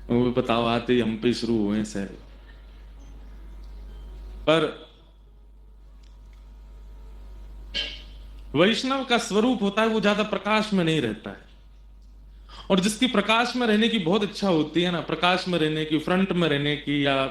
वो बताओ आते ही हम पे शुरू हुए सर। पर वैष्णव का स्वरूप होता है वो ज्यादा प्रकाश में नहीं रहता है। और जिसकी प्रकाश में रहने की बहुत इच्छा होती है ना, प्रकाश में रहने की, फ्रंट में रहने की, या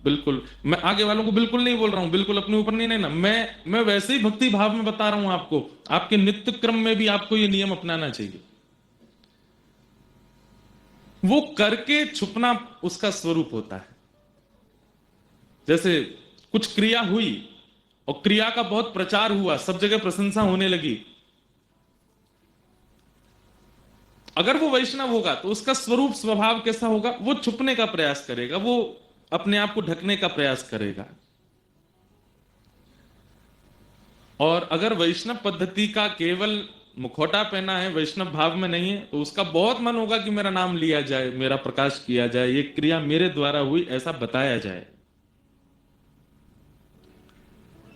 बिल्कुल, मैं आगे वालों को बिल्कुल नहीं बोल रहा हूं, बिल्कुल अपने ऊपर नहीं लेना, मैं वैसे ही भक्ति भाव में बता रहा हूं आपको। आपके नित्य क्रम में भी आपको ये नियम अपनाना चाहिए। वो करके छुपना उसका स्वरूप होता है। जैसे कुछ क्रिया हुई और क्रिया का बहुत प्रचार हुआ, सब जगह प्रशंसा होने लगी, अगर वो वैष्णव होगा तो उसका स्वरूप स्वभाव कैसा होगा? वो छुपने का प्रयास करेगा, वो अपने आप को ढकने का प्रयास करेगा। और अगर वैष्णव पद्धति का केवल मुखौटा पहना है, वैष्णव भाव में नहीं है, तो उसका बहुत मन होगा कि मेरा नाम लिया जाए, मेरा प्रकाश किया जाए, ये क्रिया मेरे द्वारा हुई ऐसा बताया जाए।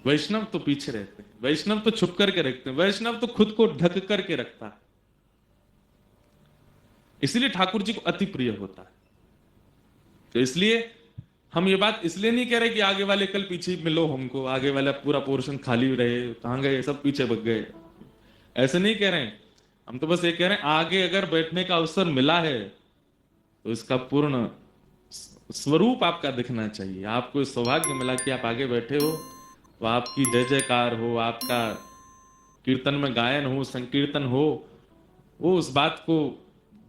वैष्णव तो पीछे रहते हैं, वैष्णव तो छुप करके रखते हैं, वैष्णव तो खुद को ढक करके रखता है। इसलिए ठाकुर जी को अति प्रिय होता है। तो इसलिए हम ये बात इसलिए नहीं कह रहे कि आगे वाले कल पीछे मिलो हमको, आगे वाला पूरा पोर्शन खाली रहे, कहां गए सब, पीछे भग गए, ऐसे नहीं कह रहे हैं। हम तो बस ये कह रहे हैं आगे अगर बैठने का अवसर मिला है तो इसका पूर्ण स्वरूप आपका दिखना चाहिए। आपको सौभाग्य मिला कि आप आगे बैठे हो, तो आपकी जय जयकार हो, आपका कीर्तन में गायन हो, संकीर्तन हो, वो उस बात को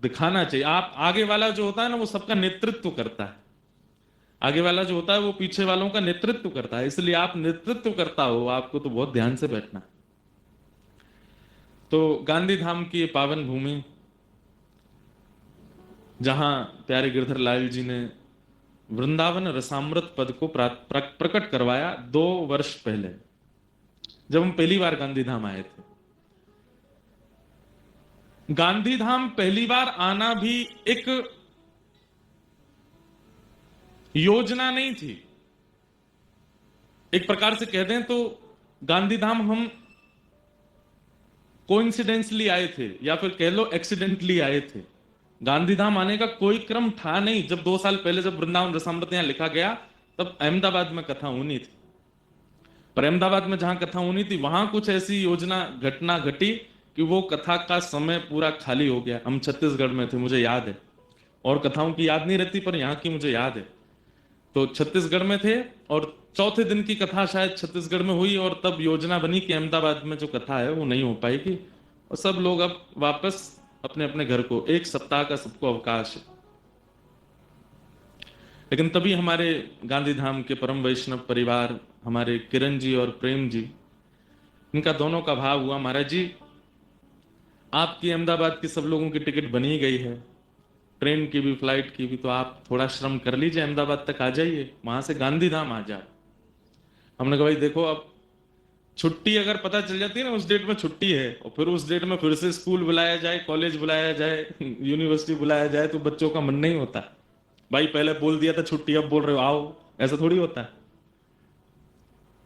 दिखाना चाहिए। आप आगे वाला जो होता है ना, वो सबका नेतृत्व करता है। आगे वाला जो होता है वो पीछे वालों का नेतृत्व करता है। इसलिए आप नेतृत्व करता हो, आपको तो बहुत ध्यान से बैठना है। तो गांधी धाम की ये पावन भूमि, जहां प्यारे गिरधर लाल जी ने वृंदावन रसामृत पद को प्रकट करवाया 2 वर्ष पहले, जब हम पहली बार गांधी धाम आए थे। गांधी धाम पहली बार आना भी एक योजना नहीं थी। एक प्रकार से कह दें तो गांधी धाम हम कोइंसिडेंसली आए थे, या फिर कह लो एक्सीडेंटली आए थे। गांधी धाम आने का कोई क्रम था नहीं। जब 2 साल पहले जब वृंदावन रसामृत यहां लिखा गया, तब अहमदाबाद में कथा होनी थी। पर अहमदाबाद में जहां कथा होनी थी वहां कुछ ऐसी योजना घटना घटी कि वो कथा का समय पूरा खाली हो गया। हम छत्तीसगढ़ में थे, मुझे याद है, और कथाओं की याद नहीं रहती, पर यहाँ की मुझे याद है। तो छत्तीसगढ़ में थे और चौथे दिन की कथा शायद छत्तीसगढ़ में हुई, और तब योजना बनी कि अहमदाबाद में जो कथा है वो नहीं हो पाएगी, और सब लोग अब वापस अपने अपने घर को, 1 सप्ताह का सबको अवकाश है। लेकिन तभी हमारे गांधी धाम के परम वैष्णव परिवार, हमारे किरण जी और प्रेम जी, इनका दोनों का भाव हुआ, महाराज जी आपकी अहमदाबाद की सब लोगों की टिकट बनी गई है, ट्रेन की भी फ्लाइट की भी, तो आप थोड़ा श्रम कर लीजिए, अहमदाबाद तक आ जाइए, वहां से गांधी धाम आ जाए। हमने कहा भाई देखो, अब छुट्टी अगर पता चल जाती है ना उस डेट में छुट्टी है, और फिर उस डेट में फिर से स्कूल बुलाया जाए, कॉलेज बुलाया जाए, यूनिवर्सिटी बुलाया जाए, तो बच्चों का मन नहीं होता। भाई पहले बोल दिया था छुट्टी, अब बोल रहे हो आओ, ऐसा थोड़ी होता है।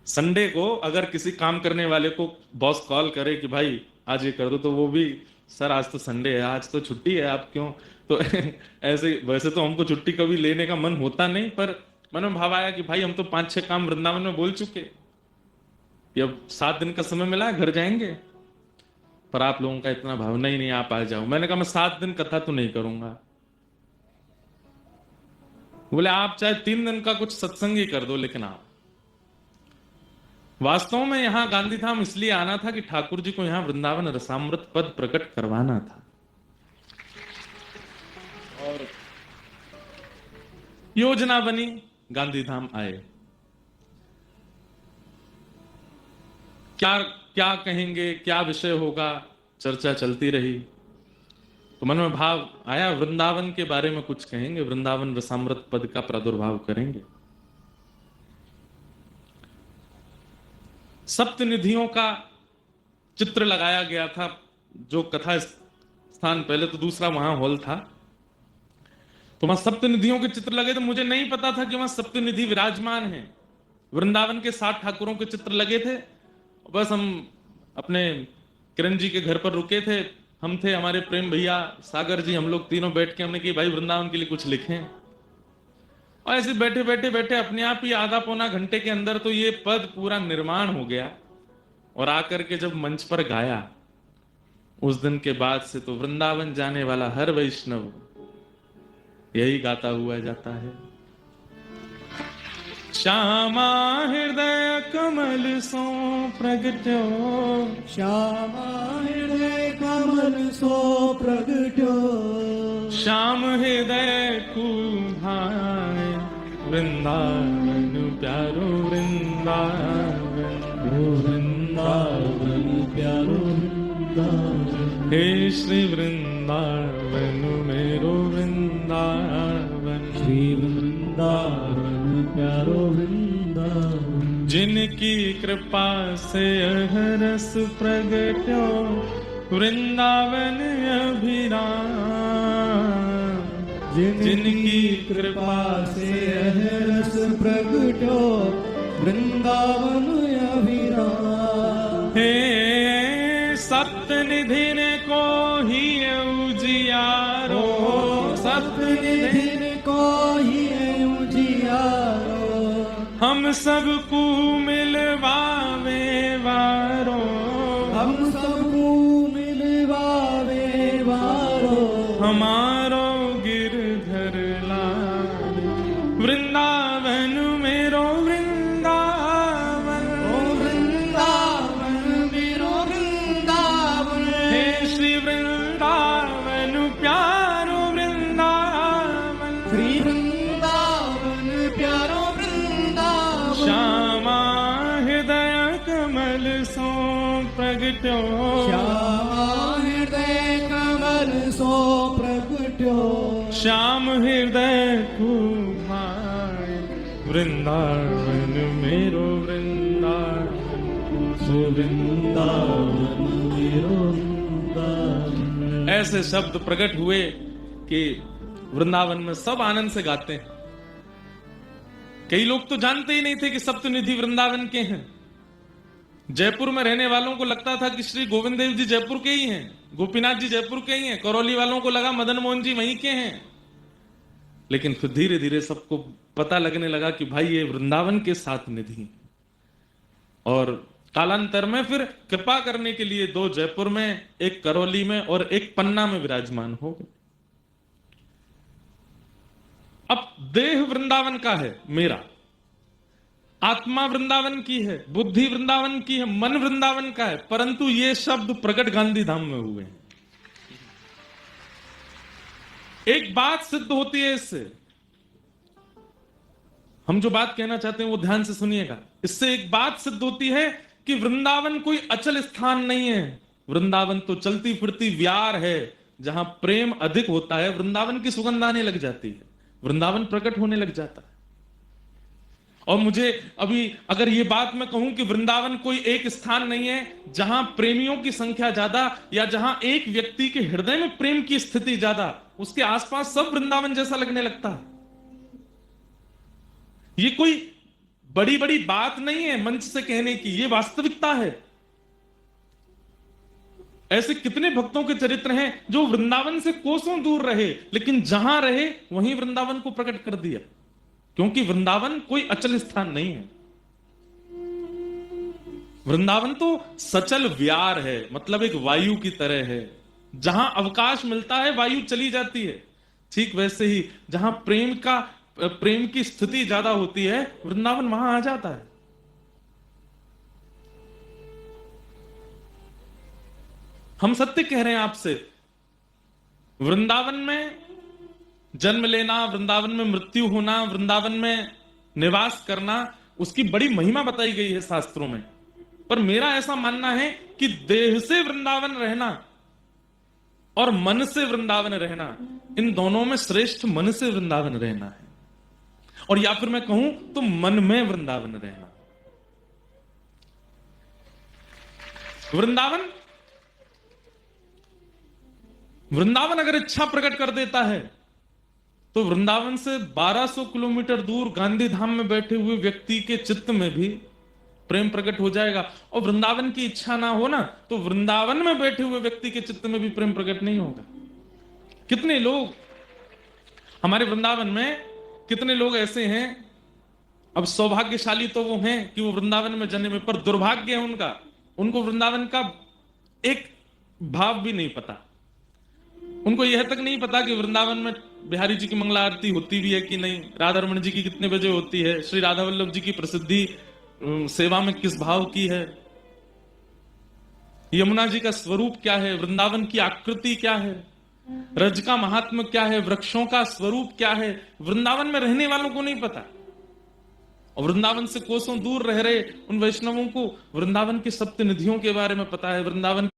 संडे को अगर किसी काम करने वाले को बॉस कॉल करे कि भाई आज ये कर दो, तो वो भी सर आज तो संडे है, आज तो छुट्टी है, आप क्यों? तो ऐसे, वैसे तो हमको छुट्टी कभी लेने का मन होता नहीं, पर मन में भाव आया कि भाई हम तो 5-6 काम वृंदावन में बोल चुके, कि अब 7 दिन का समय मिला है, घर जाएंगे। पर आप लोगों का इतना भाव, नहीं नहीं आप आ जाओ। मैंने कहा मैं 7 दिन कथा तो नहीं करूंगा। बोले आप चाहे 3 दिन का कुछ सत्संग ही कर दो, लेकिन आप। वास्तव में यहां गांधी धाम इसलिए आना था कि ठाकुर जी को यहां वृंदावन रसामृत पद प्रकट करवाना था। और योजना बनी, गांधी धाम आए। क्या क्या कहेंगे, क्या विषय होगा, चर्चा चलती रही। तो मन में भाव आया वृंदावन के बारे में कुछ कहेंगे, वृंदावन रसामृत पद का प्रादुर्भाव करेंगे। सप्तनिधियों का चित्र लगाया गया था, जो कथा स्थान, पहले तो दूसरा वहां हॉल था, तो वहां सप्तनिधियों के चित्र लगे। तो मुझे नहीं पता था कि वहां सप्तनिधि विराजमान है। वृंदावन के 7 ठाकुरों के चित्र लगे थे। बस हम अपने किरण जी के घर पर रुके थे, हम थे, हमारे प्रेम भैया, सागर जी, हम लोग तीनों बैठ के हमने कि भाई वृंदावन के लिए कुछ लिखें। और ऐसे बैठे बैठे बैठे अपने आप ही आधा पौना घंटे के अंदर तो ये पद पूरा निर्माण हो गया। और आकर के जब मंच पर गाया, उस दिन के बाद से तो वृंदावन जाने वाला हर वैष्णव यही गाता हुआ जाता है। श्यामा हृदय कमल सो प्रगट्यो, श्यामा हृदय कमल सो प्रगट्यो, श्याम हृदय को भाए वृंदावन प्यारो वृंदावन, वृंदावन प्यारो वृंदावन, हे श्री वृंदावन मेरो वृंदावन, श्री वृंदावन प्यारो वृंदावन, जिनकी कृपा से यह रस प्रगट्यो वृंदावन अभिराम, जिनकी कृपा से यह रस प्रगट्यो वृंदावन अभिराम। हे सप्तनिधि ने को ही उजियारो, सप्तनिधि को ही उजियारो, हम सबको मिलवावे वारो, हम सबको मिलवावे वारो, हमारो गिरधर लाल वृंदावन मेरो वृंदावन, ओ वृंदावन मेरो वृंदावन, हे श्री वृंदावन प्यारो वृंदावन, श्री वृंदावन प्यारो वृंदावन, श्यामा हृदय कमल सो प्रगट्यो, श्यामा हृदय कमल सो प्रगट्यो, श्याम हृदय को भाए वृंदावन मेरो वृंदावन, सो वृंदावन मेरो वृंदावन। ऐसे शब्द प्रकट हुए कि वृंदावन में सब आनंद से गाते हैं। कई लोग तो जानते ही नहीं थे कि सप्तनिधि वृंदावन के हैं। जयपुर में रहने वालों को लगता था कि श्री गोविंद देव जी जयपुर के ही हैं, गोपीनाथ जी जयपुर के ही हैं, करौली वालों को लगा मदन मोहन जी वहीं के हैं। लेकिन फिर धीरे धीरे सबको पता लगने लगा कि भाई ये वृंदावन के साथ निधि। और कालांतर में फिर कृपा करने के लिए दो जयपुर में, एक करौली में और एक पन्ना में विराजमान हो गए। अब देह वृंदावन का है मेरा, आत्मा वृंदावन की है, बुद्धि वृंदावन की है, मन वृंदावन का है, परंतु ये शब्द प्रकट गांधी धाम में हुए हैं। एक बात सिद्ध होती है इससे, हम जो बात कहना चाहते हैं वो ध्यान से सुनिएगा। इससे एक बात सिद्ध होती है कि वृंदावन कोई अचल स्थान नहीं है। वृंदावन तो चलती फिरती व्यार है, जहां प्रेम अधिक होता है वृंदावन की सुगंध आने लग जाती है, वृंदावन प्रकट होने लग जाता है। और मुझे अभी अगर ये बात मैं कहूं कि वृंदावन कोई एक स्थान नहीं है जहां प्रेमियों की संख्या ज्यादा, या जहां एक व्यक्ति के हृदय में प्रेम की स्थिति ज्यादा, उसके आसपास सब वृंदावन जैसा लगने लगता है। ये कोई बड़ी बड़ी बात नहीं है मंच से कहने की, ये वास्तविकता है। ऐसे कितने भक्तों के चरित्र हैं जो वृंदावन से कोसों दूर रहे, लेकिन जहां रहे वहीं वृंदावन को प्रकट कर दिया, क्योंकि वृंदावन कोई अचल स्थान नहीं है। वृंदावन तो सचल व्यार है, मतलब एक वायु की तरह है, जहां अवकाश मिलता है वायु चली जाती है। ठीक वैसे ही जहां प्रेम की स्थिति ज्यादा होती है, वृंदावन वहां आ जाता है। हम सत्य कह रहे हैं आपसे, वृंदावन में जन्म लेना, वृंदावन में मृत्यु होना, वृंदावन में निवास करना, उसकी बड़ी महिमा बताई गई है शास्त्रों में। पर मेरा ऐसा मानना है कि देह से वृंदावन रहना और मन से वृंदावन रहना, इन दोनों में श्रेष्ठ मन से वृंदावन रहना है। और या फिर मैं कहूं तो मन में वृंदावन रहना। वृंदावन अगर इच्छा प्रकट कर देता है तो वृंदावन से 1200 किलोमीटर दूर गांधी धाम में बैठे हुए व्यक्ति के चित्त में भी प्रेम प्रकट हो जाएगा। और वृंदावन की इच्छा ना हो ना, तो वृंदावन में बैठे हुए व्यक्ति के चित्त में भी प्रेम प्रकट नहीं होगा। कितने लोग हमारे वृंदावन में, कितने लोग ऐसे हैं, अब सौभाग्यशाली तो वो हैं कि वो वृंदावन में जन्मे, पर दुर्भाग्य है उनका, उनको वृंदावन का एक भाव भी नहीं पता। उनको यह तक नहीं पता कि वृंदावन में बिहारी जी की मंगला आरती होती भी है कि नहीं, राधा रमण जी की कितने बजे होती है, श्री राधा वल्लभ जी की प्रसिद्धि सेवा में किस भाव की है, यमुना जी का स्वरूप क्या है, वृंदावन की आकृति क्या है, रज का महात्म क्या है, वृक्षों का स्वरूप क्या है, वृंदावन में रहने वालों को नहीं पता। और वृंदावन से कोसों दूर रह रहे उन वैष्णवों को वृंदावन की सप्त निधियों के बारे में पता है, वृंदावन